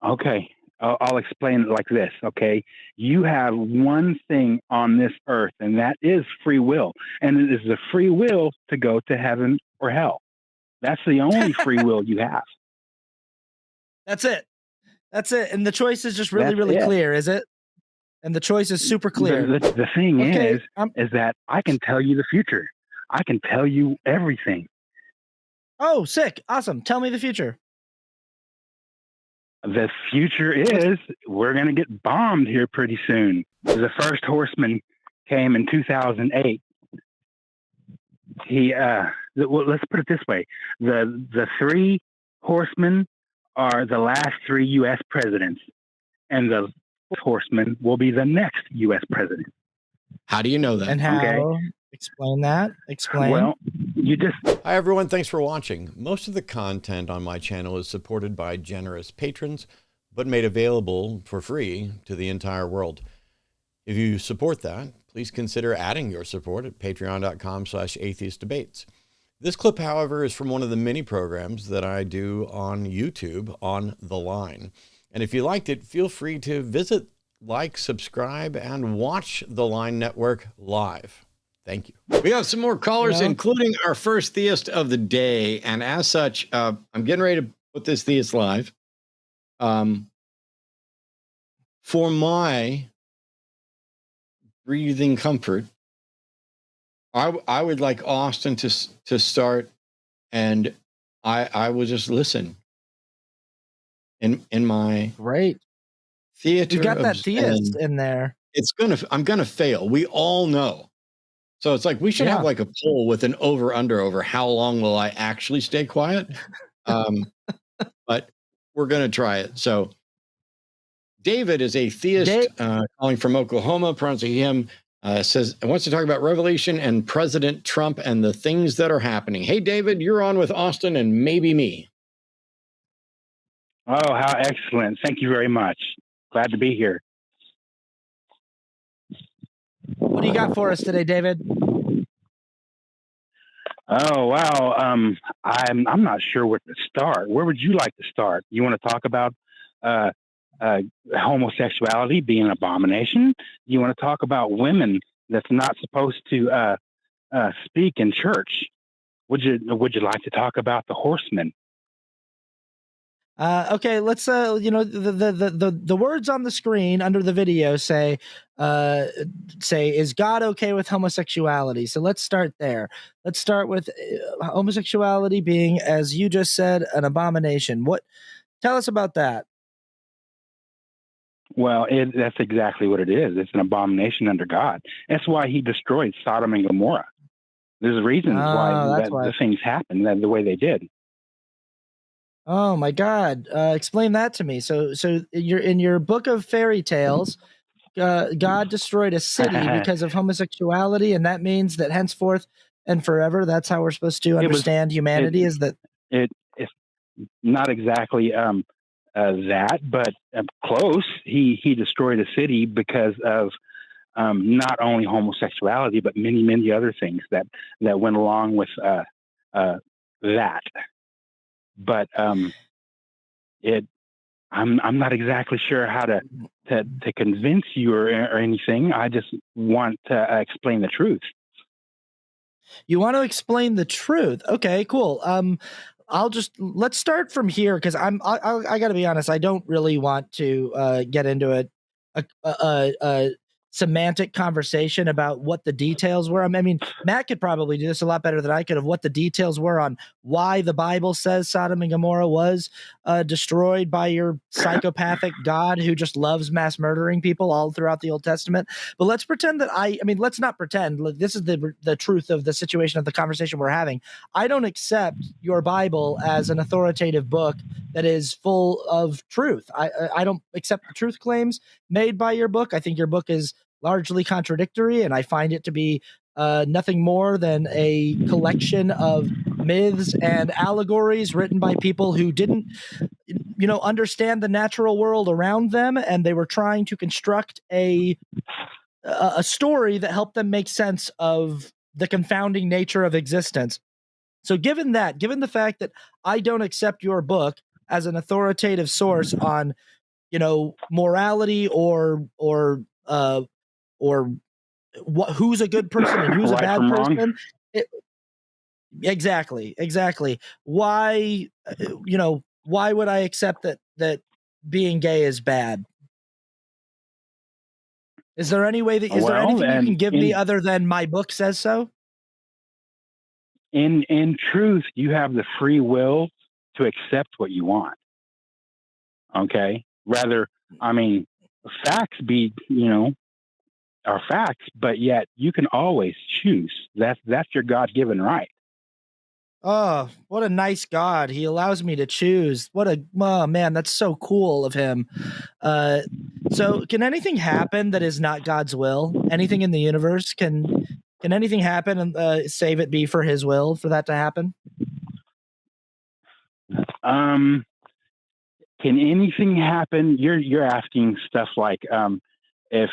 Okay. I'll explain it like this. Okay. You have one thing on this earth, and that is free will. And it is the free will to go to heaven or hell. That's the only free will you have. That's it. That's it. And the choice is just really, That's really it. clear, is it? And the choice is super clear. The thing Okay, is that I can tell you the future. I can tell you everything. Oh, sick. Awesome. Tell me the future. The future is we're going to get bombed here pretty soon. The first horseman came in 2008. Well, let's put it this way. The three horsemen are the last three U.S. presidents, and the fourth horseman will be the next U.S. president. How do you know that? And how? Okay. Explain that. Explain. Well, you just... Hi, everyone. Thanks for watching. Most of the content on my channel is supported by generous patrons, but made available for free to the entire world. If you support that, please consider adding your support at patreon.com/atheistdebates. This clip, however, is from one of the many programs that I do on YouTube on The Line. And if you liked it, feel free to visit, like, subscribe, and watch The Line Network live. Thank you. We have some more callers, including our first theist of the day. And as such, I'm getting ready to put this theist live. For my breathing comfort, I would like Austin to start, and I will just listen. In my great theater, you got that theist in there. I'm gonna fail. We all know. So it's like we should have like a poll with an over how long will I actually stay quiet. But we're gonna try it. So David is a theist calling from Oklahoma, pronouncing him. Says wants to talk about Revelation and President Trump and the things that are happening. Hey, David, you're on with Austin and maybe me. Oh, how excellent. Thank you very much. Glad to be here. What do you got for us today, David? Oh, wow. I'm not sure where to start. Where would you like to start? You want to talk about homosexuality being an abomination? You want to talk about women that's not supposed to speak in church? Would you like to talk about the horsemen? Okay, let's the words on the screen under the video say is God okay with homosexuality? So let's start there. Let's start with homosexuality being, as you just said, an abomination. Tell us about that. Well, that's exactly what it is. It's an abomination under God. That's why he destroyed Sodom and Gomorrah. There's reasons why the things happened the way they did. Oh my God! Explain that to me. So you're in your book of fairy tales. God destroyed a city because of homosexuality, and that means that henceforth and forever, that's how we're supposed to understand humanity. Is that it's not exactly that, but close. He destroyed a city because of not only homosexuality, but many other things that went along with that. But I'm not exactly sure how to convince you or anything. I just want to explain the truth. You want to explain the truth? Okay, cool. Let's start from here, because I got to be honest. I don't really want to get into a semantic conversation about what the details were. I mean, Matt could probably do this a lot better than I could, of what the details were on why the Bible says Sodom and Gomorrah was destroyed by your psychopathic God who just loves mass murdering people all throughout the Old Testament. But let's pretend that let's not pretend. This is the truth of the situation of the conversation we're having. I don't accept your Bible as an authoritative book that is full of truth. I don't accept the truth claims made by your book. I think your book is largely contradictory, and I find it to be nothing more than a collection of myths and allegories written by people who didn't, understand the natural world around them, and they were trying to construct a story that helped them make sense of the confounding nature of existence. So given the fact that I don't accept your book as an authoritative source on morality or who's a good person and who's a Right bad from wrong. person. Exactly. Why, why would I accept that being gay is bad? Is there any way is there anything you can give me other than my book says so? In truth, you have the free will to accept what you want. Okay. Facts are facts, but yet you can always choose. That's your God-given right. Oh, what a nice God. He allows me to choose. Man, that's so cool of him. So can anything happen that is not God's will? Anything in the universe? Can anything happen and save it be for his will for that to happen? Can anything happen? You're asking stuff like if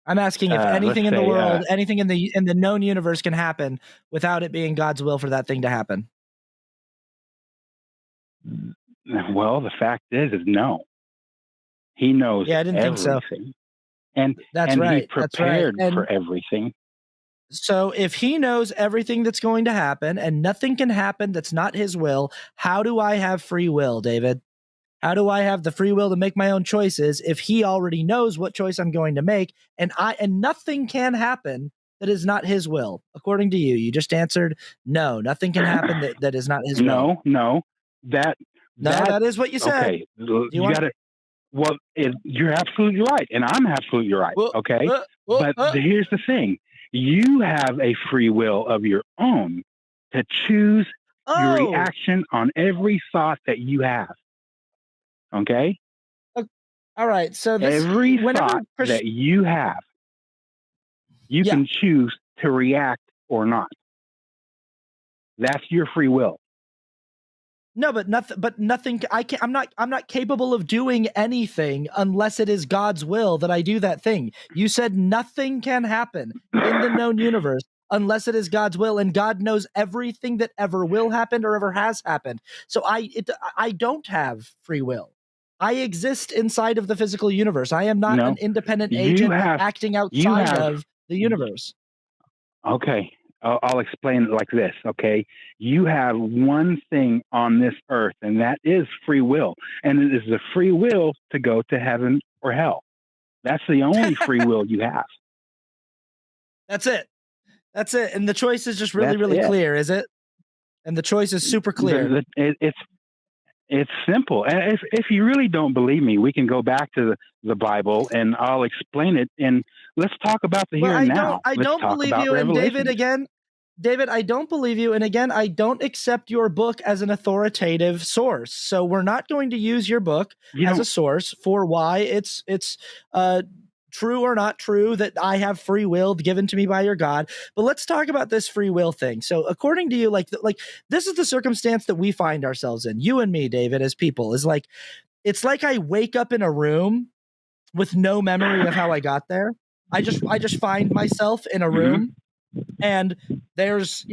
I'm asking if anything in the world, anything in the known universe can happen without it being God's will for that thing to happen. Well, the fact is no. He knows everything. Think so. And that's and right. He prepared And for everything. So if he knows everything that's going to happen and nothing can happen that's not his will, how do I have free will, David? How do I have the free will to make my own choices if he already knows what choice I'm going to make and nothing can happen that is not his will? According to you, you just answered no, nothing can happen that is not his will. No. That is what you said. Okay. You got it. Well, you're absolutely right, and I'm absolutely right. Okay, but here's the thing: you have a free will of your own to choose your reaction on every thought that you have. Okay. All right. So every thought that you have, you can choose to react or not. That's your free will. No, but nothing. I'm not capable of doing anything unless it is God's will that I do that thing. You said nothing can happen in the known universe unless it is God's will, and God knows everything that ever will happen or ever has happened. So I don't have free will. I exist inside of the physical universe. I am not an independent agent acting outside of the universe. Okay. I'll explain it like this, okay? You have one thing on this earth, and that is free will. And it is the free will to go to heaven or hell. That's the only free will you have. That's it. And the choice is just really clear, is it? And the choice is super clear. It's simple. And if you really don't believe me, we can go back to the Bible and I'll explain it. And let's talk about the here and now. I don't believe you. And David, I don't believe you. And again, I don't accept your book as an authoritative source. So we're not going to use your book as a source for why it's true or not true that I have free will given to me by your God. But let's talk about this free will thing. So according to you, like this is the circumstance that we find ourselves in, you and me, David, as people, is like, it's like I wake up in a room with no memory of how I got there. I just find myself in a room and there's,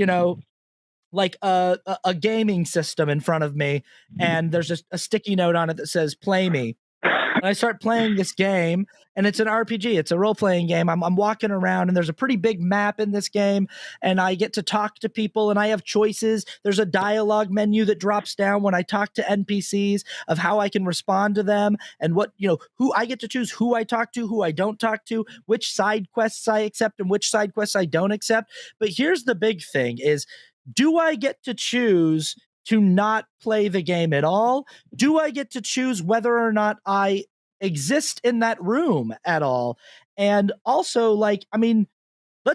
like a gaming system in front of me. And there's just a sticky note on it that says, play me. And I start playing this game, and it's an RPG. It's a role-playing game. I'm walking around, and there's a pretty big map in this game, and I get to talk to people, and I have choices. There's a dialogue menu that drops down when I talk to NPCs of how I can respond to them and what, who I get to choose, who I talk to, who I don't talk to, which side quests I accept and which side quests I don't accept. But here's the big thing is, do I get to choose to not play the game at all? Do I get to choose whether or not I exist in that room at all? And also, let's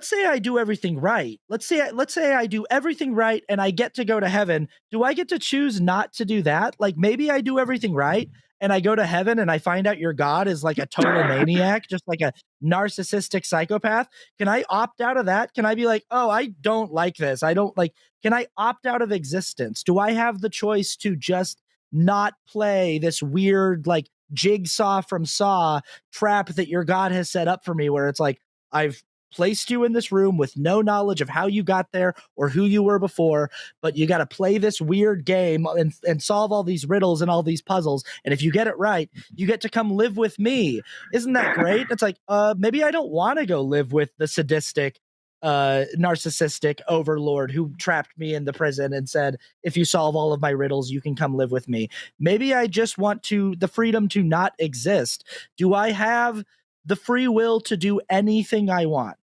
say I do everything right. Let's say I do everything right and I get to go to heaven. Do I get to choose not to do that? Like maybe I do everything right and I go to heaven and I find out your God is like a total maniac, just like a narcissistic psychopath. Can I opt out of that? Can I be like, oh, I don't like this. Can I opt out of existence? Do I have the choice to just not play this weird, like Jigsaw from Saw trap that your God has set up for me where it's like, I've placed you in this room with no knowledge of how you got there or who you were before, but you got to play this weird game and solve all these riddles and all these puzzles. And if you get it right, you get to come live with me. Isn't that great? It's like, maybe I don't want to go live with the sadistic, narcissistic overlord who trapped me in the prison and said, if you solve all of my riddles, you can come live with me. Maybe I just want the freedom to not exist. Do I have the free will to do anything I want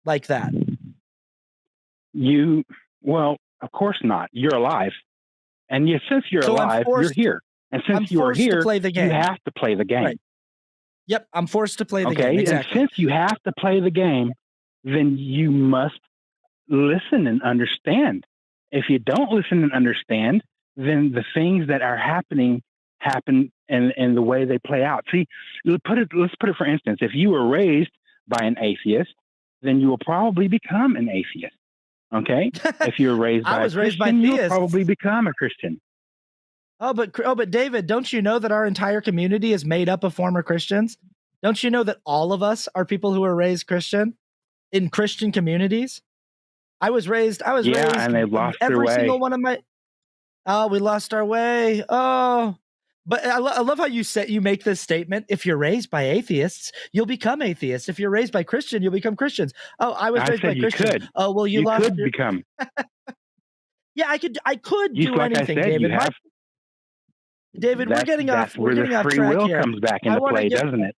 like that? Well, of course not. You're alive. And since you're alive, you're here. And since you're here, to play the game. You have to play the game. Right. Yep, I'm forced to play the game. Exactly. And since you have to play the game, then you must listen and understand. If you don't listen and understand, then the things that are happen and the way they play out. See, let's put it for instance, if you were raised by an atheist, then you will probably become an atheist. Okay? If you're raised by a Christian, you'll probably become a Christian. Oh, but David, don't you know that our entire community is made up of former Christians? Don't you know that all of us are people who were raised Christian in Christian communities? I was raised, and they lost their way. Every single one of my, we lost our way. Oh, but I love how you make this statement. If you're raised by atheists, you'll become atheists. If you're raised by Christian, you'll become Christians. Oh, I was raised by Christian. Oh, well, you lost. Could become. Yeah, I could do anything, David. David, we're getting off. We're getting off track here. Free will comes back into play, doesn't it?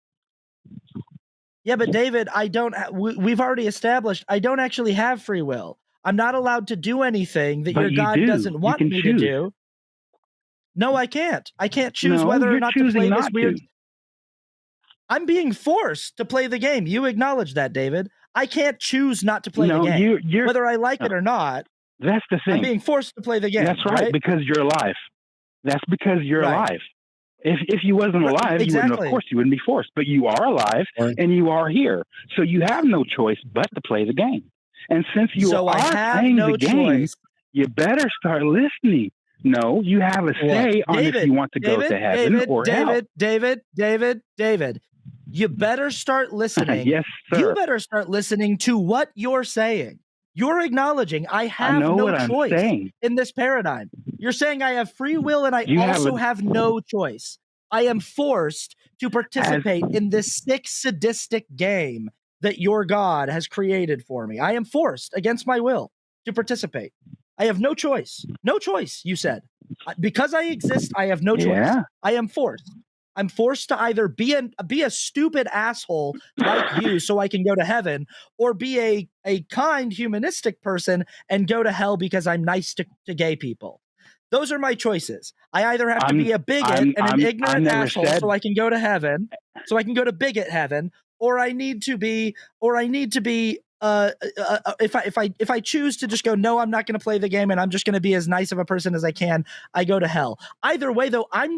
Yeah, but David, I don't. We've already established I don't actually have free will. I'm not allowed to do anything that your God doesn't want me to do. No, I can't. I can't choose whether or not to play this weird. I'm being forced to play the game. You acknowledge that, David. I can't choose not to play the game, whether I like it or not. That's the thing. I'm being forced to play the game. That's right, because you're alive. That's because you're alive. If you wasn't alive, you wouldn't, of course, you wouldn't be forced. But you are alive, and you are here, so you have no choice but to play the game. And since you are playing the game, you better start listening. No, you have a say on if you want to go to heaven or hell. David, you better start listening. Yes, sir. You better start listening to what you're saying. You're acknowledging I have no choice in this paradigm. You're saying I have free will and I also have no choice. I am forced to participate in this sick, sadistic game that your God has created for me. I am forced against my will to participate. I have no choice. No choice, you said. Because I exist, I have no choice. Yeah. I am forced. I'm forced to either be a stupid asshole like you so I can go to heaven, or be a kind, humanistic person and go to hell because I'm nice to gay people. Those are my choices. I either have to be a bigot and an ignorant asshole so I can go to heaven, so I can go to bigot heaven, or I need to be if I choose to just go, no, I'm not going to play the game and I'm just going to be as nice of a person as I can, I go to hell. Either way, though, I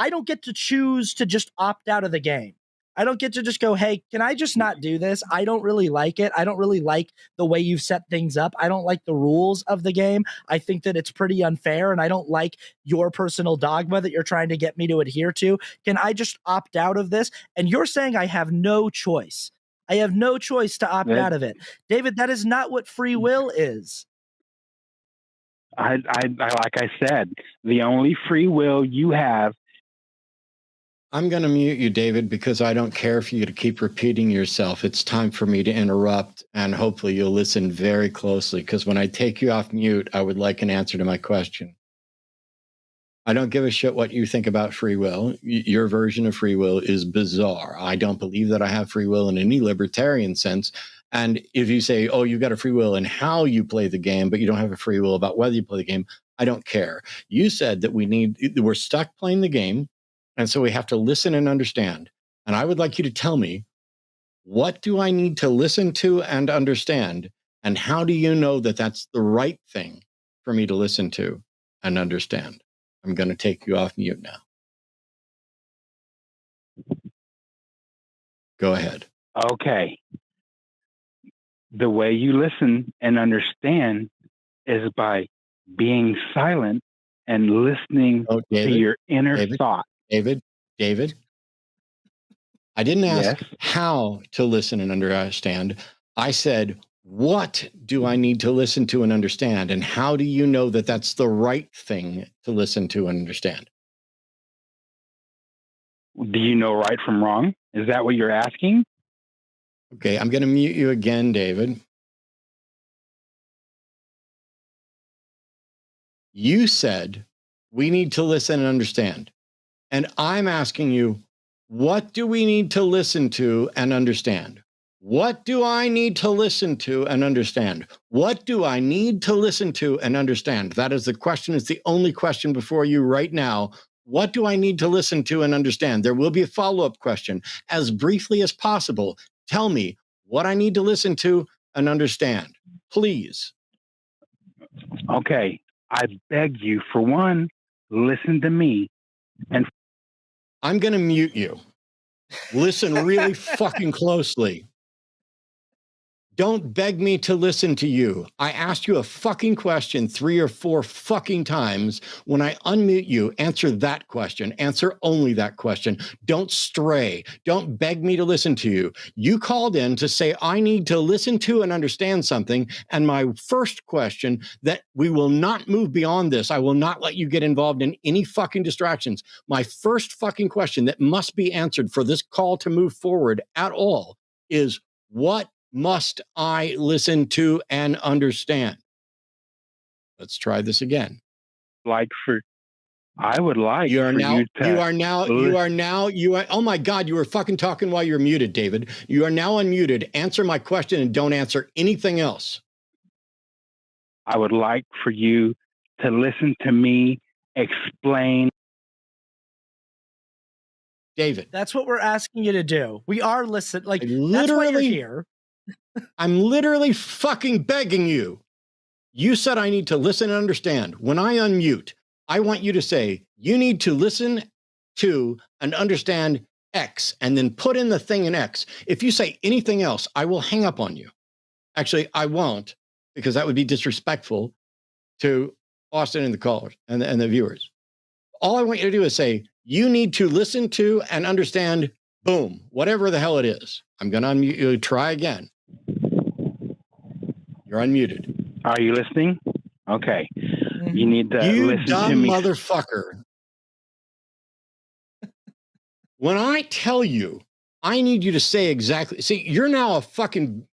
don't get to choose to just opt out of the game. I don't get to just go, hey, can I just not do this? I don't really like it. I don't really like the way you've set things up. I don't like the rules of the game. I think that it's pretty unfair, and I don't like your personal dogma that you're trying to get me to adhere to. Can I just opt out of this? And you're saying I have no choice. I have no choice to opt out of it. David, that is not what free will is. I like I said, the only free will you have. I'm going to mute you, David, because I don't care for you to keep repeating yourself. It's time for me to interrupt, and hopefully you'll listen very closely, because when I take you off mute, I would like an answer to my question. I don't give a shit what you think about free will. Your version of free will is bizarre. I don't believe that I have free will in any libertarian sense. And if you say, oh, you got a free will in how you play the game, but you don't have a free will about whether you play the game, I don't care. You said that we're stuck playing the game, and so we have to listen and understand. And I would like you to tell me, what do I need to listen to and understand? And how do you know that that's the right thing for me to listen to and understand? I'm going to take you off mute now. Go ahead. Okay. The way you listen and understand is by being silent and listening to your inner thought. David, I didn't ask how to listen and understand. I said, what do I need to listen to and understand? And how do you know that that's the right thing to listen to and understand? Do you know right from wrong? Is that what you're asking? Okay, I'm going to mute you again, David. You said we need to listen and understand. And I'm asking you, what do we need to listen to and understand? What do I need to listen to and understand? What do I need to listen to and understand? That is the question. It's the only question before you right now. What do I need to listen to and understand? There will be a follow-up question. As briefly as possible, tell me what I need to listen to and understand, please. Okay. I beg you, for one, listen to me. And I'm going to mute you. Listen really fucking closely. Don't beg me to listen to you. I asked you a fucking question 3 or 4 fucking times. When I unmute you, answer that question. Answer only that question. Don't stray. Don't beg me to listen to you. You called in to say I need to listen to and understand something. And my first question, that we will not move beyond this. I will not let you get involved in any fucking distractions. My first fucking question that must be answered for this call to move forward at all is, what must I listen to and understand? Let's try this again. I would like you are for now, you to. Oh my God, you were fucking talking while you're muted, David. You are now unmuted. Answer my question and don't answer anything else. I would like for you to listen to me explain. David. That's what we're asking you to do. We are listening. Like, that's why you're here. I'm literally fucking begging you. You said I need to listen and understand. When I unmute, I want you to say, you need to listen to and understand X, and then put in the thing in X. If you say anything else, I will hang up on you. Actually, I won't, because that would be disrespectful to Austin and the callers and the viewers. All I want you to do is say, you need to listen to and understand, boom, whatever the hell it is. I'm going to unmute you. Try again. You're unmuted. Are you listening? Okay. You need to listen to me. You dumb motherfucker. When I tell you, I need you to say exactly. See, you're now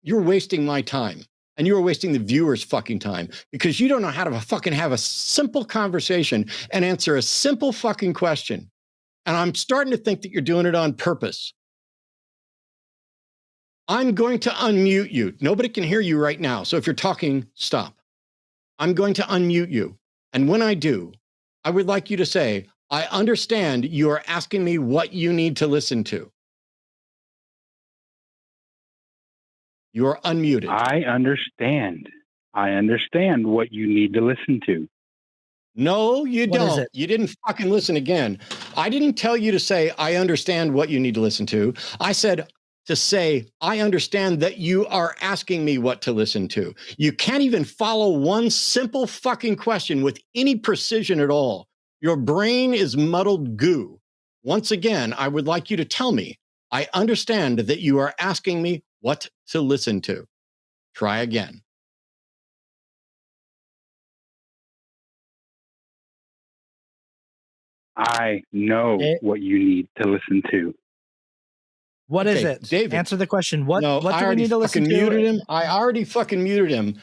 you're wasting my time. And you're wasting the viewers' fucking time, because you don't know how to fucking have a simple conversation and answer a simple fucking question. And I'm starting to think that you're doing it on purpose. I'm going to unmute you. Nobody can hear you right now. So if you're talking, stop. I'm going to unmute you. And when I do, I would like you to say, I understand you are asking me what you need to listen to. You are unmuted. I understand. I understand what you need to listen to. No, you don't. You didn't fucking listen again. I didn't tell you to say, I understand what you need to listen to. I said to say, I understand that you are asking me what to listen to. You can't even follow one simple fucking question with any precision at all. Your brain is muddled goo. Once again, I would like you to tell me, I understand that you are asking me what to listen to. Try again. I know what you need to listen to. What is it? David, answer the question. What do we need to listen to? Muted him. I already fucking muted him.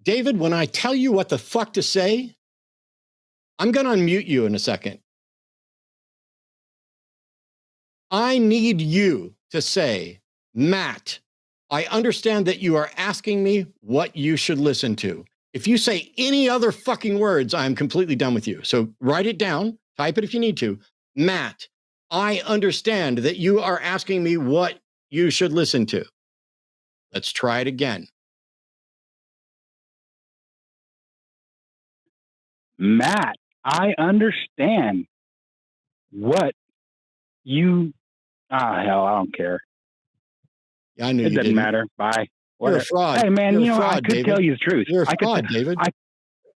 David, when I tell you what the fuck to say, I'm going to unmute you in a second. I need you to say, Matt, I understand that you are asking me what you should listen to. If you say any other fucking words, I'm completely done with you. So write it down, type it if you need to. Matt, I understand that you are asking me what you should listen to. Let's try it again. Matt, I understand what you. Hell, I don't care. Yeah, I knew it doesn't matter. Bye. You're a fraud. Hey, man, You're a fraud, I could David. tell you the truth. You're a fraud, David.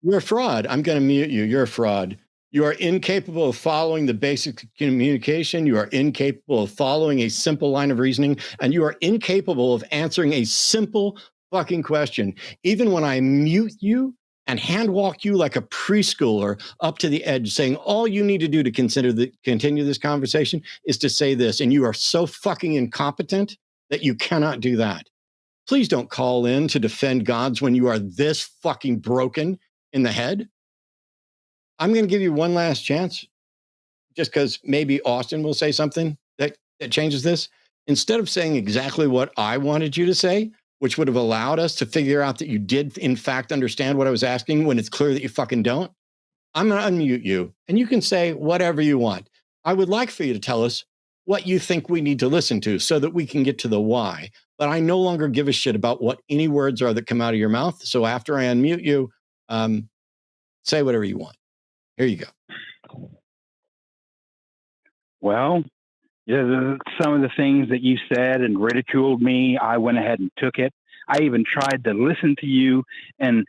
You're a fraud. I'm going to mute you. You're a fraud. You are incapable of following the basic communication. You are incapable of following a simple line of reasoning, and you are incapable of answering a simple fucking question. Even when I mute you and hand walk you like a preschooler up to the edge, saying all you need to do to continue this conversation is to say this, and you are so fucking incompetent that you cannot do that. Please don't call in to defend gods when you are this fucking broken in the head. I'm going to give you one last chance, just because maybe Austin will say something that changes this. Instead of saying exactly what I wanted you to say, which would have allowed us to figure out that you did, in fact, understand what I was asking when it's clear that you fucking don't, I'm going to unmute you, and you can say whatever you want. I would like for you to tell us what you think we need to listen to so that we can get to the why. But I no longer give a shit about what any words are that come out of your mouth. So after I unmute you, say whatever you want. Here you go. Well, some of the things that you said and ridiculed me, I went ahead and took it. I even tried to listen to you and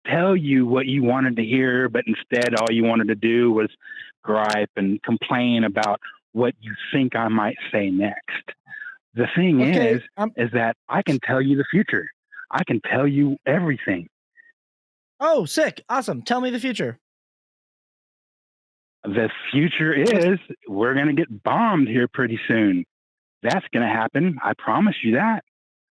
tell you what you wanted to hear, but instead all you wanted to do was gripe and complain about what you think I might say next. The thing is that I can tell you the future. I can tell you everything. Oh, sick. Awesome. Tell me the future. The future is we're going to get bombed here pretty soon. That's going to happen. I promise you that.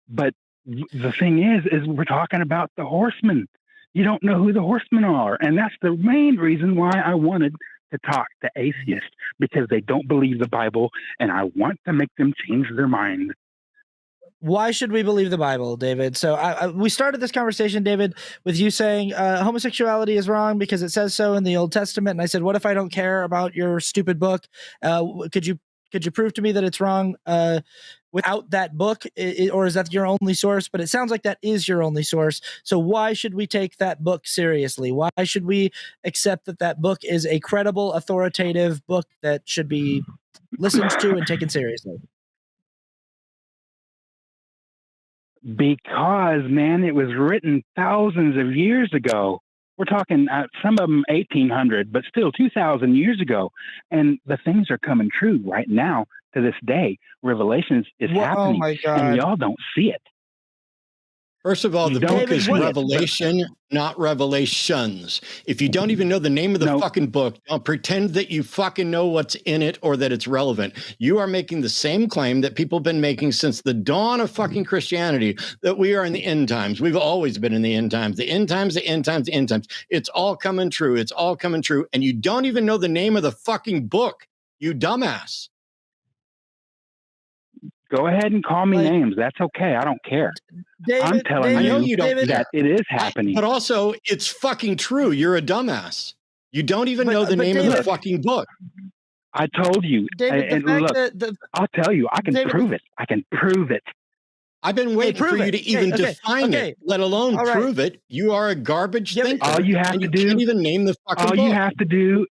But the thing is we're talking about the horsemen. You don't know who the horsemen are. And that's the main reason why I wanted to talk to atheists, because they don't believe the Bible, and I want to make them change their mind. Why should we believe the Bible, David? So we started this conversation, David, with you saying homosexuality is wrong because it says so in the Old Testament. And I said, what if I don't care about your stupid book? Could you prove to me that it's wrong without that book? Or is that your only source? But it sounds like that is your only source. So why should we take that book seriously? Why should we accept that book is a credible, authoritative book that should be listened to and taken seriously? Because, man, it was written thousands of years ago. We're talking some of them 1800, but still 2,000 years ago. And the things are coming true right now to this day. Revelations is happening, oh my God. And y'all don't see it. First of all, the book is Revelation, not Revelations. If you don't even know the name of the fucking book, don't pretend that you fucking know what's in it or that it's relevant. You are making the same claim that people have been making since the dawn of fucking Christianity, that we are in the end times. We've always been in the end times. The end times, the end times, the end times. It's all coming true. It's all coming true. And you don't even know the name of the fucking book, you dumbass. Go ahead and call me names. That's okay. I don't care. David, I'm telling you that it is happening. But also, it's fucking true. You're a dumbass. You don't even know the name of the fucking book. I told you. David, and look, I'll tell you. I can prove it. I can prove it. I've been waiting for you to even define it, let alone prove it. You are a garbage thinker. All you have to do. You can't even name the fucking book. All you have to do,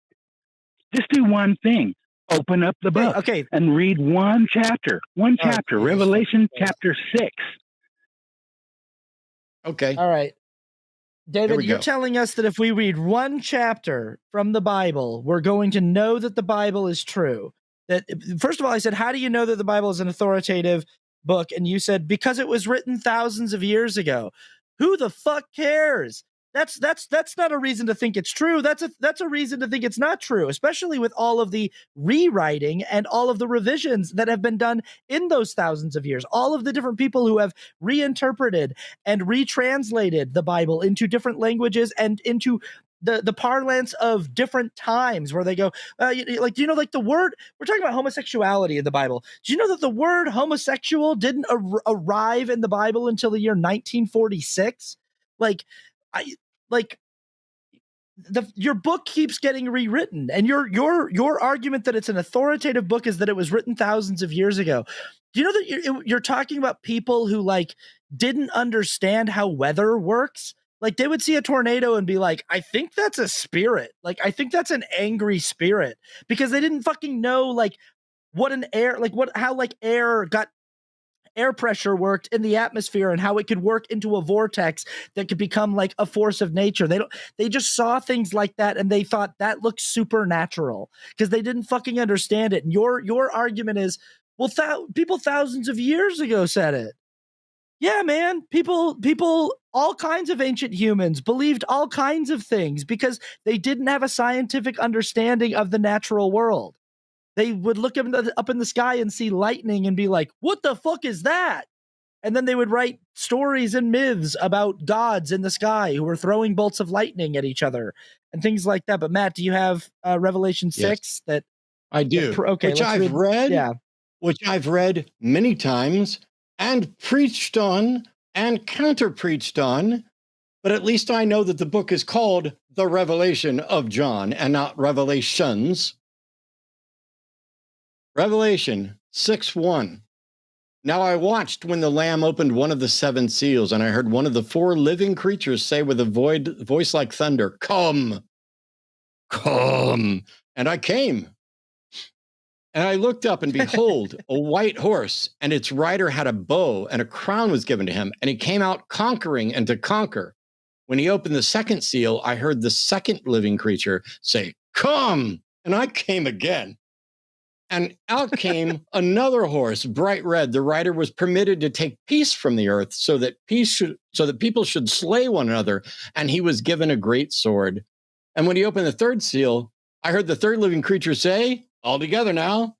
just do one thing. Open up the book and read one chapter. Revelation chapter 6. Okay. All right. David, you're telling us that if we read one chapter from the Bible, we're going to know that the Bible is true. That, first of all, I said, how do you know that the Bible is an authoritative book? And you said, because it was written thousands of years ago. Who the fuck cares? That's not a reason to think it's true. That's a reason to think it's not true, especially with all of the rewriting and all of the revisions that have been done in those thousands of years. All of the different people who have reinterpreted and retranslated the Bible into different languages and into the parlance of different times, where they go, like, do you know, like the word, we're talking about homosexuality in the Bible. Do you know that the word homosexual didn't arrive in the Bible until the year 1946? Your book keeps getting rewritten, and your argument that it's an authoritative book is that it was written thousands of years ago. Do you know that you're talking about people who didn't understand how weather works? Like, they would see a tornado and be like, I think that's a spirit. Like, I think that's an angry spirit, because they didn't fucking know what an air, how air got air pressure worked in the atmosphere and how it could work into a vortex that could become like a force of nature. They just saw things like that and they thought that looked supernatural because they didn't fucking understand it. And your argument is, well, people thousands of years ago said it. Yeah, man. People, all kinds of ancient humans believed all kinds of things because they didn't have a scientific understanding of the natural world. They would look up in the sky and see lightning and be like, what the fuck is that? And then they would write stories and myths about gods in the sky who were throwing bolts of lightning at each other and things like that. But Matt, do you have Revelation 6 that I do? Okay, which I've read. Yeah. Which I've read many times and preached on and counter-preached on, but at least I know that the book is called The Revelation of John and not Revelations. Revelation 6:1. Now I watched when the Lamb opened one of the 7 seals, and I heard one of the 4 living creatures say with a voice like thunder, "Come, come." And I came. And I looked up, and behold, a white horse, and its rider had a bow, and a crown was given to him, and he came out conquering and to conquer. When he opened the 2nd seal, I heard the 2nd living creature say, "Come!" And I came again. And out came another horse, bright red. The rider was permitted to take peace from the earth, so that people should slay one another, and he was given a great sword. And when he opened the 3rd seal, I heard the 3rd living creature say, all together now,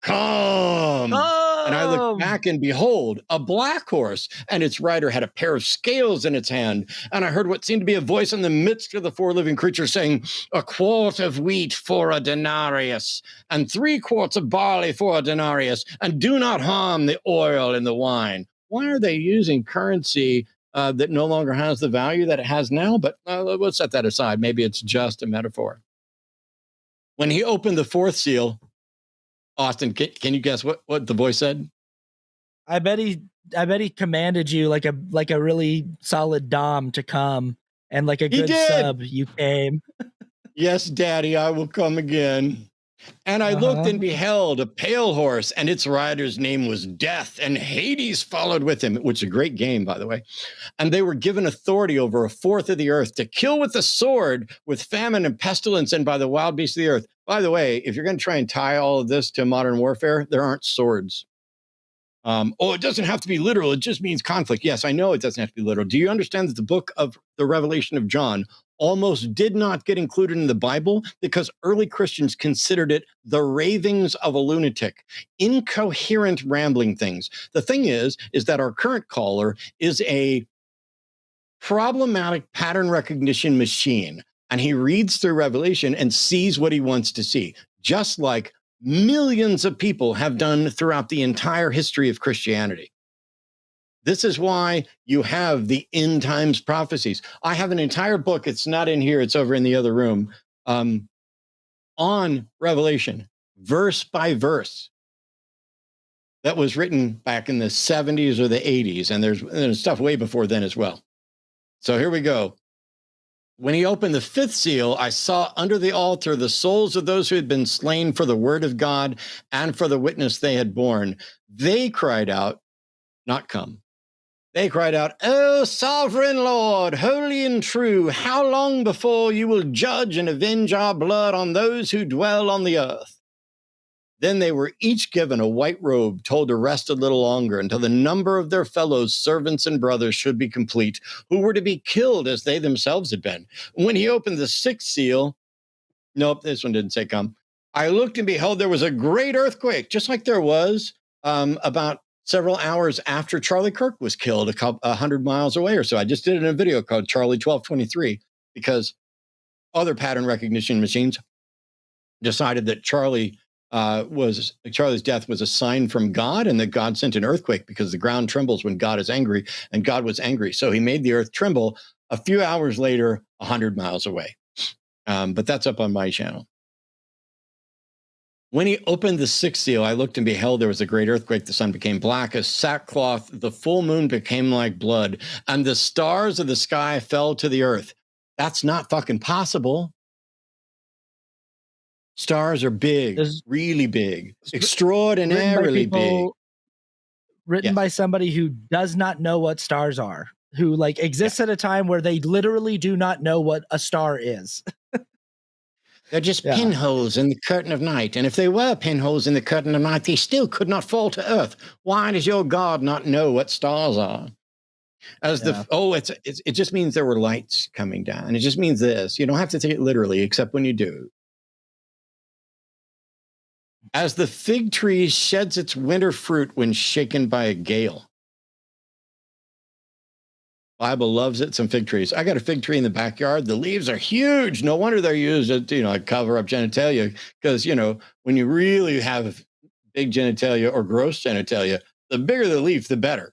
"Come!" And I looked back, and behold, a black horse, and its rider had a pair of scales in its hand. And I heard what seemed to be a voice in the midst of the 4 living creatures saying, "A quart of wheat for a denarius, and 3 quarts of barley for a denarius, and do not harm the oil and the wine." Why are they using currency that no longer has the value that it has now? But we'll set that aside. Maybe it's just a metaphor. When he opened the 4th seal, Austin, can you guess what the voice said? I bet he commanded you like a really solid dom to come, and like a good sub, you came. Yes, Daddy, I will come again. And I looked and beheld a pale horse, and its rider's name was Death, and Hades followed with him, which is a great game, by the way. And they were given authority over 1/4 of the earth to kill with the sword, with famine and pestilence, and by the wild beasts of the earth. By the way, if you're going to try and tie all of this to modern warfare, there aren't swords. It doesn't have to be literal. It just means conflict. Yes, I know it doesn't have to be literal. Do you understand that the book of the Revelation of John almost did not get included in the Bible because early Christians considered it the ravings of a lunatic, incoherent rambling things? The thing is that our current caller is a problematic pattern recognition machine, and he reads through Revelation and sees what he wants to see, just like millions of people have done throughout the entire history of Christianity. This is why you have the end times prophecies. I have an entire book. It's not in here. It's over in the other room, on Revelation, verse by verse, that was written back in the 70s or the 80s. And there's stuff way before then as well. So here we go. When he opened the 5th seal, I saw under the altar the souls of those who had been slain for the word of God and for the witness they had borne. They cried out, not come. They cried out, "O sovereign Lord, holy and true, how long before you will judge and avenge our blood on those who dwell on the earth?" Then they were each given a white robe, told to rest a little longer until the number of their fellows, servants and brothers, should be complete, who were to be killed as they themselves had been. When he opened the 6th seal, nope, this one didn't say come. I looked, and behold, there was a great earthquake, just like there was about several hours after Charlie Kirk was killed, 100 miles away or so. I just did it in a video called Charlie 1223, because other pattern recognition machines decided that Charlie's death was a sign from God, and that God sent an earthquake because the ground trembles when God is angry, and God was angry. So he made the earth tremble a few hours later, 100 miles away. But that's up on my channel. When he opened the 6th seal, I looked, and beheld there was a great earthquake. The sun became black as sackcloth. The full moon became like blood, and the stars of the sky fell to the earth. That's not fucking possible. Stars are big, really big, extraordinarily big. written by somebody who does not know what stars are, who like exists at a time where they literally do not know what a star is. They're just pinholes in the curtain of night. And if they were pinholes in the curtain of night, they still could not fall to earth. Why does your God not know what stars are? It just means there were lights coming down. It just means this. You don't have to take it literally, except when you do. As the fig tree sheds its winter fruit when shaken by a gale. Bible loves it, some fig trees. I got a fig tree in the backyard. The leaves are huge. No wonder they're used to, cover up genitalia. Because, when you really have big genitalia or gross genitalia, the bigger the leaf, the better.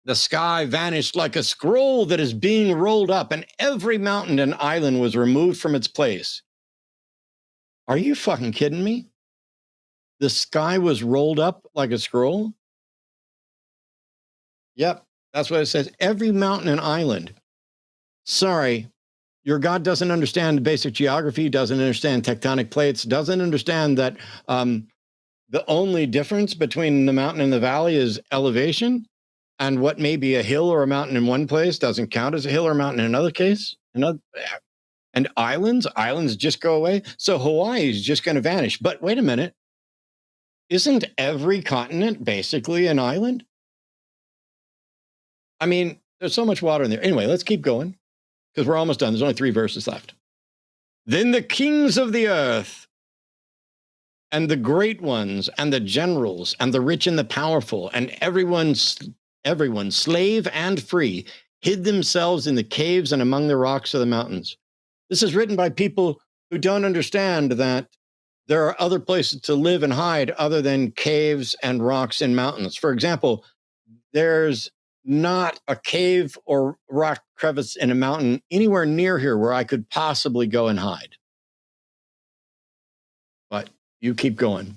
The sky vanished like a scroll that is being rolled up, and every mountain and island was removed from its place. Are you fucking kidding me? The sky was rolled up like a scroll? Yep. That's what it says. Every mountain and island. Sorry, your God doesn't understand basic geography, doesn't understand tectonic plates, doesn't understand that the only difference between the mountain and the valley is elevation, and what may be a hill or a mountain in one place doesn't count as a hill or a mountain in another case. And islands just go away. So Hawaii is just going to vanish. But wait a minute. Isn't every continent basically an island? I mean, there's so much water in there. Anyway, let's keep going because we're almost done. There's only 3 verses left. Then the kings of the earth and the great ones and the generals and the rich and the powerful and everyone, slave and free, hid themselves in the caves and among the rocks of the mountains. This is written by people who don't understand that there are other places to live and hide other than caves and rocks and mountains. For example, there's not a cave or rock crevice in a mountain anywhere near here where I could possibly go and hide. But you keep going.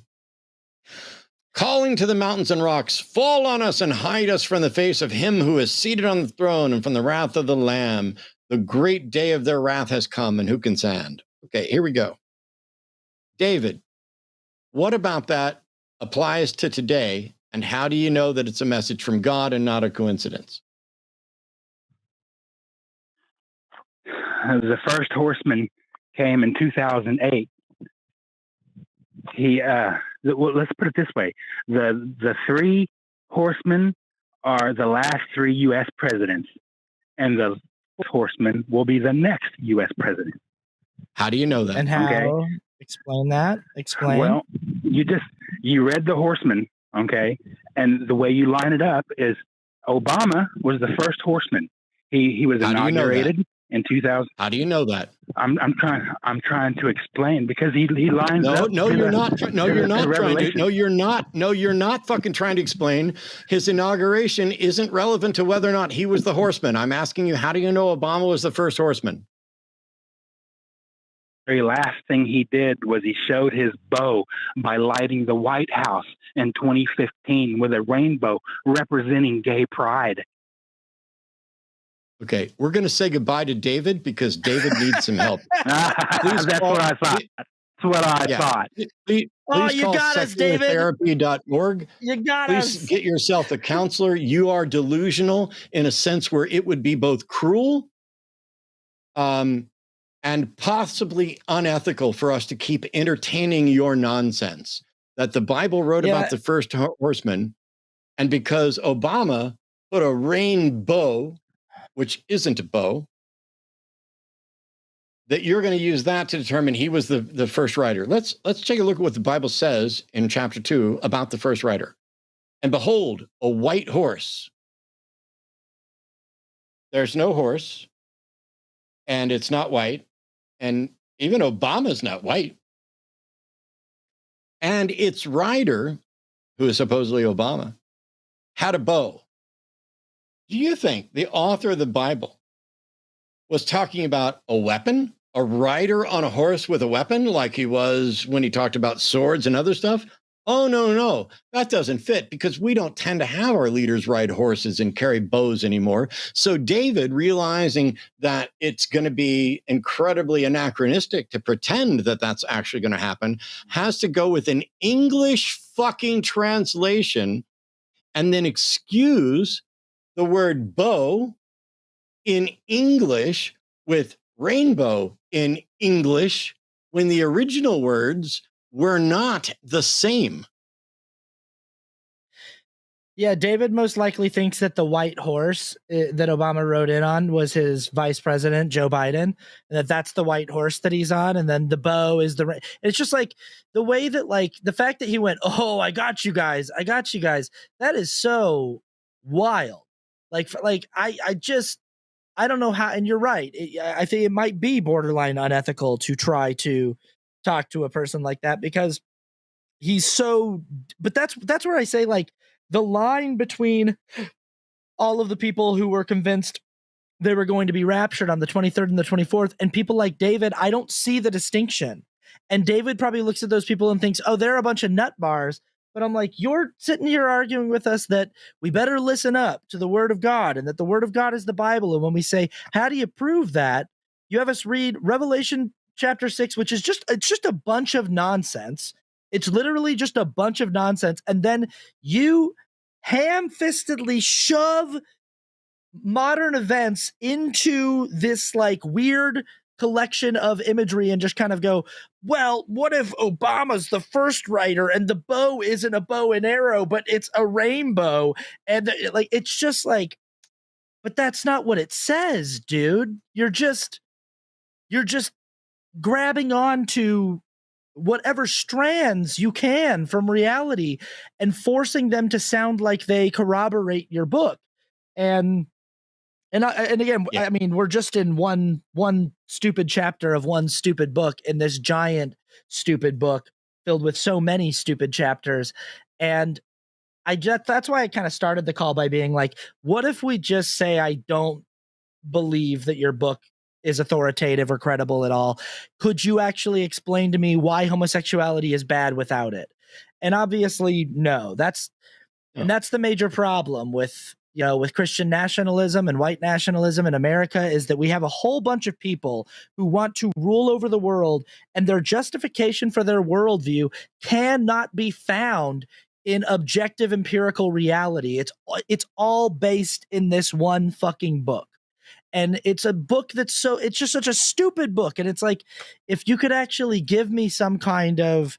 Calling to the mountains and rocks, fall on us and hide us from the face of him who is seated on the throne and from the wrath of the Lamb. The great day of their wrath has come, and who can stand? Okay, here we go. David, what about that applies to today? And how do you know that it's a message from God and not a coincidence? The first horseman came in 2008. Let's put it this way. The 3 horsemen are the last 3 U.S. presidents, and the 4th horseman will be the next U.S. president. How do you know that? And how? Okay. Explain that. Explain. Well, you read the horseman. Okay. And the way you line it up is Obama was the first horseman. He was inaugurated in 2000. How do you know that? I'm trying to explain because he lines up. No, you're not fucking trying to explain. His inauguration isn't relevant to whether or not he was the horseman. I'm asking you, how do you know Obama was the first horseman? Very last thing he did was he showed his bow by lighting the White House in 2015 with a rainbow representing gay pride. Okay, we're going to say goodbye to David because David needs some help. That's what I thought. That's what I thought. Please you got us, David. Therapy.org. You got us. Please get yourself a counselor. You are delusional in a sense where it would be both cruel and possibly unethical for us to keep entertaining your nonsense that the Bible wrote about the first horseman. And because Obama put a rainbow, which isn't a bow, that you're going to use that to determine he was the first rider. Let's take a look at what the Bible says in chapter 2 about the first rider. And behold, a white horse. There's no horse, and it's not white. And even Obama's not white. And its rider, who is supposedly Obama, had a bow. Do you think the author of the Bible was talking about a weapon, a rider on a horse with a weapon, like he was when he talked about swords and other stuff? Oh, no, that doesn't fit because we don't tend to have our leaders ride horses and carry bows anymore. So David, realizing that it's going to be incredibly anachronistic to pretend that that's actually going to happen, has to go with an English fucking translation and then excuse the word bow in English with rainbow in English when the original words were not the same. Yeah, David most likely thinks that the white horse that Obama rode in on was his vice president, Joe Biden, and that's the white horse that he's on. And then the bow is the, it's just like the way that, like, the fact that he went, oh, I got you guys. That is so wild. I don't know how, and you're right. I think it might be borderline unethical to try to talk to a person like that because he's so, but that's where I say, like, the line between all of the people who were convinced they were going to be raptured on the 23rd and the 24th and people like David, I don't see the distinction. And David probably looks at those people and thinks, oh, they're a bunch of nut bars. But I'm like, you're sitting here arguing with us that we better listen up to the word of God and that the word of God is the Bible. And when we say, how do you prove that? You have us read Revelation chapter 6, which is just a bunch of nonsense. It's literally just a bunch of nonsense. And then you ham-fistedly shove modern events into this like weird collection of imagery and just kind of go, well, what if Obama's the first writer and the bow isn't a bow and arrow, but it's a rainbow? And like, it's just like, but that's not what it says, dude. You're just grabbing on to whatever strands you can from reality and forcing them to sound like they corroborate your book. And again, yeah. I mean, we're just in one stupid chapter of one stupid book in this giant stupid book filled with so many stupid chapters. And that's why I kind of started the call by being like, what if we just say, I don't believe that your book is authoritative or credible at all? Could you actually explain to me why homosexuality is bad without it? And obviously, no. And that's the major problem with Christian nationalism and white nationalism in America, is that we have a whole bunch of people who want to rule over the world, and their justification for their worldview cannot be found in objective empirical reality. It's all based in this one fucking book. And it's a book it's just such a stupid book. And it's like, if you could actually give me some kind of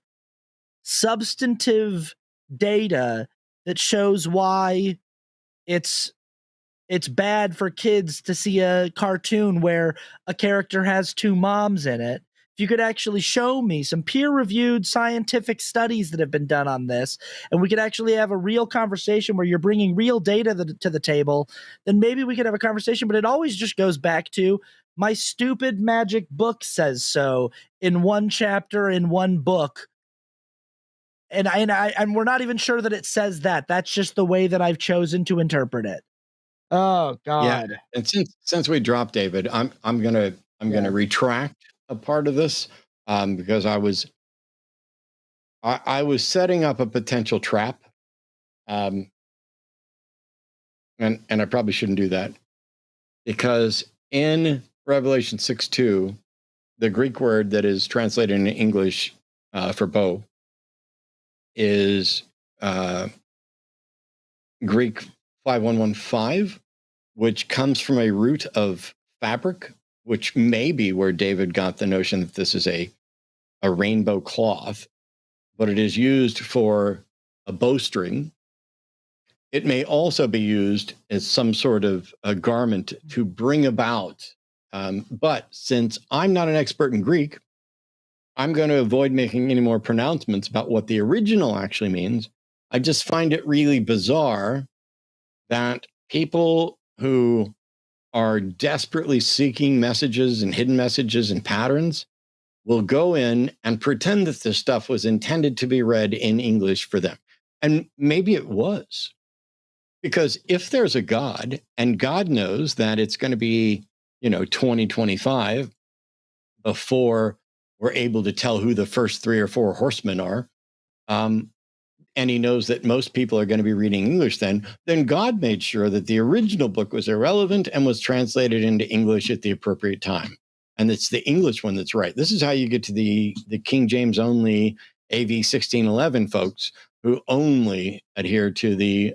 substantive data that shows why it's bad for kids to see a cartoon where a character has two moms in it. If you could actually show me some peer-reviewed scientific studies that have been done on this, and we could actually have a real conversation where you're bringing real data to the table, then maybe we could have a conversation. But it always just goes back to, my stupid magic book says so in one chapter in one book. And we're not even sure that it says that. That's just the way that I've chosen to interpret it. Oh God! Yeah, and since we dropped David, I'm gonna retract a part of this because I was setting up a potential trap, and I probably shouldn't do that, because in Revelation 6:2, the Greek word that is translated in English for bow is Greek 5115, which comes from a root of fabric, which may be where David got the notion that this is a rainbow cloth, but it is used for a bowstring. It may also be used as some sort of a garment to bring about. But since I'm not an expert in Greek, I'm going to avoid making any more pronouncements about what the original actually means. I just find it really bizarre that people who are desperately seeking messages and hidden messages and patterns will go in and pretend that this stuff was intended to be read in English for them. And maybe it was. Because if there's a God, and God knows that it's going to be, 2025 before we're able to tell who the first 3 or 4 horsemen are, and he knows that most people are going to be reading English then God made sure that the original book was irrelevant and was translated into English at the appropriate time. And it's the English one that's right. This is how you get to the King James only AV 1611 folks who only adhere to the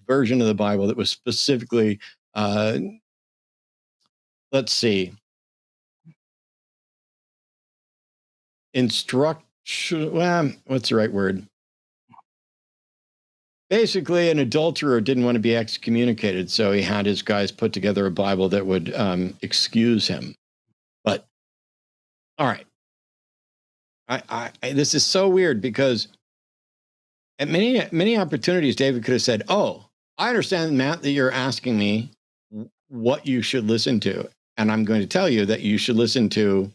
version of the Bible that was specifically, let's see, instruction. Well, what's the right word? Basically, an adulterer didn't want to be excommunicated, so he had his guys put together a Bible that would excuse him. But all right, this is so weird because at many opportunities, David could have said, "Oh, I understand, Matt, that you're asking me what you should listen to, and I'm going to tell you that you should listen to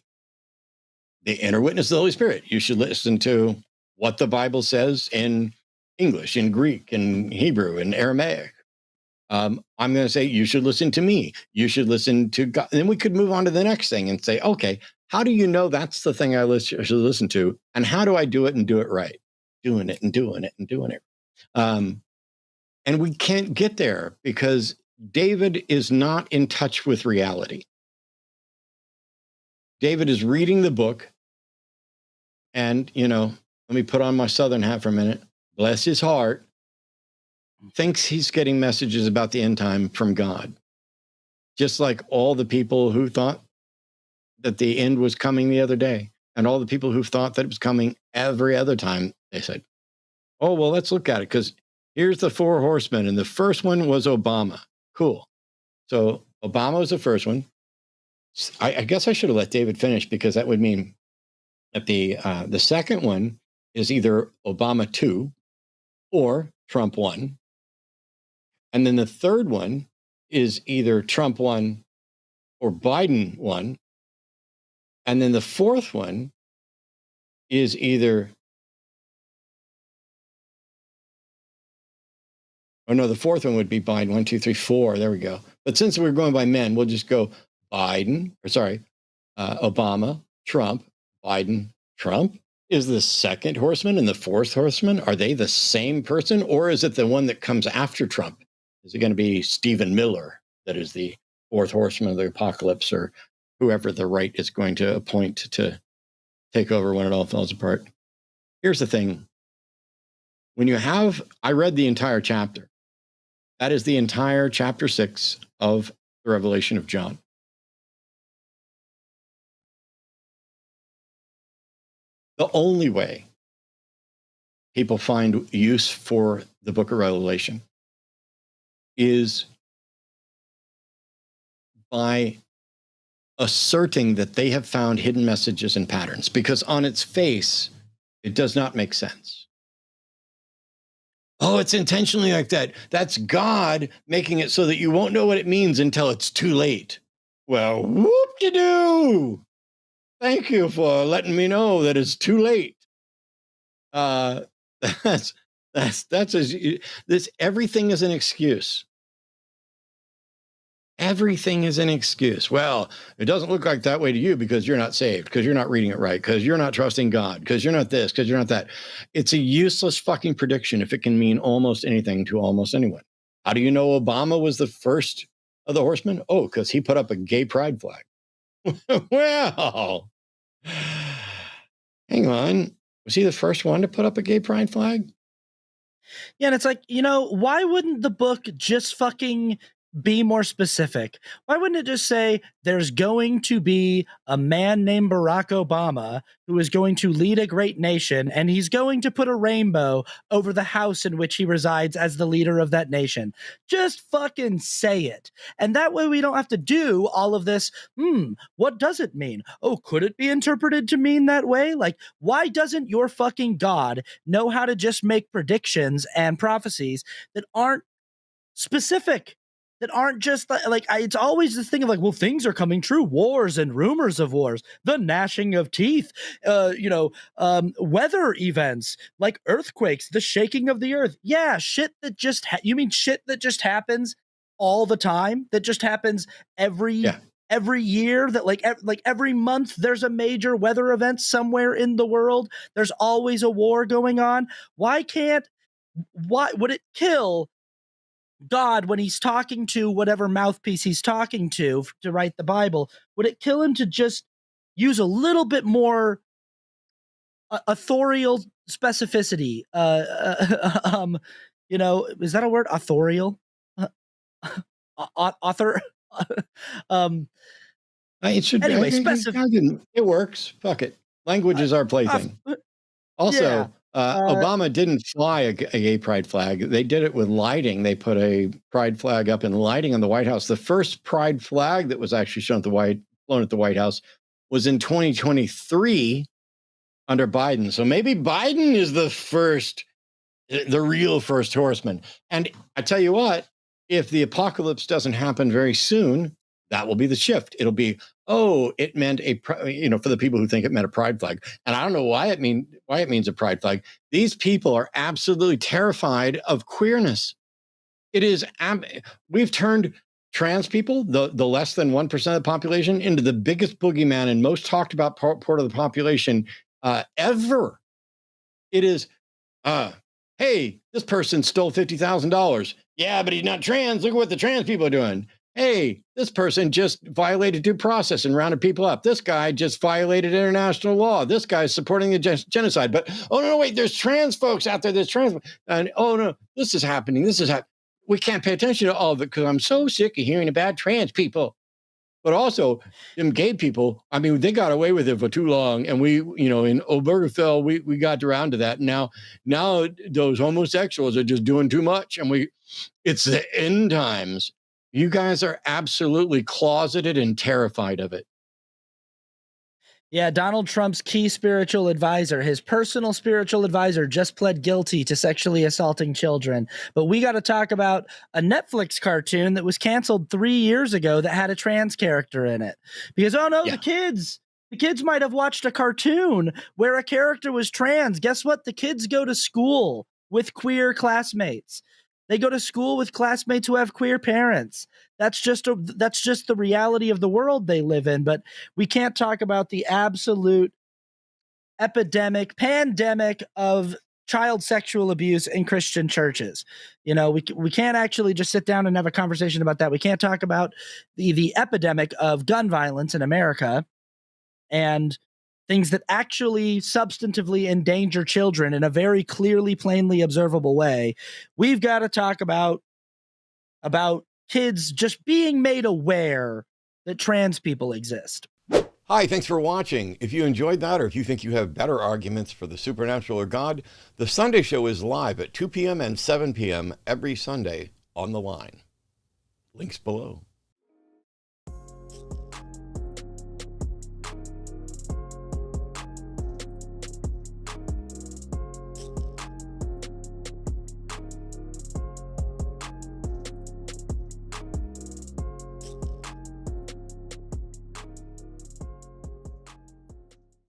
the inner witness of the Holy Spirit. You should listen to what the Bible says in English, in Greek, in Hebrew, in Aramaic. I'm going to say you should listen to me. You should listen to God." And then we could move on to the next thing and say, okay, how do you know that's the thing I should listen to? And how do I do it and do it right? Doing it and doing it and doing it. And we can't get there because David is not in touch with reality. David is reading the book and, let me put on my Southern hat for a minute. Bless his heart, thinks he's getting messages about the end time from God. Just like all the people who thought that the end was coming the other day, and all the people who thought that it was coming every other time, they said, oh, well, let's look at it, because here's the 4 horsemen, and the first one was Obama. Cool. So Obama was the first one. I guess I should have let David finish, because that would mean that the second one is either Obama 2 or Trump 1. And then the third one is either Trump 1 or Biden 1. And then the fourth one is either, the fourth one would be Biden, 1, 2, 3, 4. There we go. But since we're going by men, we'll just go Obama, Trump, Biden, Trump. Is the second horseman and the fourth horseman, are they the same person, or is it the one that comes after Trump? Is it going to be Stephen Miller that is the fourth horseman of the apocalypse, or whoever the right is going to appoint to take over when it all falls apart? Here's the thing. I read the entire chapter. That is the entire chapter 6 of the Revelation of John. The only way people find use for the book of Revelation is by asserting that they have found hidden messages and patterns, because on its face, it does not make sense. Oh, it's intentionally like that. That's God making it so that you won't know what it means until it's too late. Well, whoop-de-doo. Thank you for letting me know that it's too late. Everything is an excuse. Everything is an excuse. Well, it doesn't look like that way to you because you're not saved, because you're not reading it right, because you're not trusting God, because you're not this, because you're not that. It's a useless fucking prediction if it can mean almost anything to almost anyone. How do you know Obama was the first of the horsemen? Oh, because he put up a gay pride flag. Well, hang on. Was he the first one to put up a gay pride flag? Yeah, and it's like, why wouldn't the book just fucking be more specific? Why wouldn't it just say there's going to be a man named Barack Obama who is going to lead a great nation, and he's going to put a rainbow over the house in which he resides as the leader of that nation? Just fucking say it. And that way we don't have to do all of this. What does it mean? Oh, could it be interpreted to mean that way? Like, why doesn't your fucking God know how to just make predictions and prophecies that aren't specific? That aren't just it's always this thing of like, well, things are coming true, wars and rumors of wars, the gnashing of teeth, weather events like earthquakes, the shaking of the earth. Yeah, shit that just you mean shit that just happens all the time? That just happens every year? That like every month there's a major weather event somewhere in the world. There's always a war going on. Why would it kill God when he's talking to whatever mouthpiece he's talking to write the Bible? Would it kill him to just use a little bit more authorial specificity. Is that a word? Authorial? Author? It should anyway, be. It works. Fuck it. Language is our plaything. Also, Obama didn't fly a gay pride flag. They did it with lighting. They put a pride flag up in lighting on the White House. The first pride flag that was actually flown at the White House was in 2023 under Biden. So maybe Biden is the real first horseman. And I tell you what, if the apocalypse doesn't happen very soon, that will be the shift. It'll be, it meant for the people who think it meant a pride flag. And I don't know why it means a pride flag. These people are absolutely terrified of queerness. We've turned trans people, the less than 1% of the population, into the biggest boogeyman and most talked about part of the population ever. It is, hey, this person stole $50,000. Yeah, but he's not trans. Look at what the trans people are doing. Hey, this person just violated due process and rounded people up. This guy just violated international law. This guy's supporting the genocide. But, wait, there's trans folks out there. There's trans. And, this is happening. We can't pay attention to all of it because I'm so sick of hearing about trans people. But also, them gay people, they got away with it for too long. And we, in Obergefell, we got around to that. Now those homosexuals are just doing too much. And it's the end times. You guys are absolutely closeted and terrified of it. Yeah, Donald Trump's key spiritual advisor, his personal spiritual advisor, just pled guilty to sexually assaulting children. But we got to talk about a Netflix cartoon that was canceled 3 years ago that had a trans character in it. Because, the kids might have watched a cartoon where a character was trans. Guess what? The kids go to school with queer classmates. They go to school with classmates who have queer parents. That's just the reality of the world they live in. But we can't talk about the absolute pandemic of child sexual abuse in Christian churches. We can't actually just sit down and have a conversation about that. We can't talk about the epidemic of gun violence in America and things that actually substantively endanger children in a very clearly, plainly observable way. We've got to talk about kids just being made aware that trans people exist. Hi, thanks for watching. If you enjoyed that, or if you think you have better arguments for the supernatural or God, the Sunday Show is live at 2 p.m. and 7 p.m. every Sunday on The Line. Links below.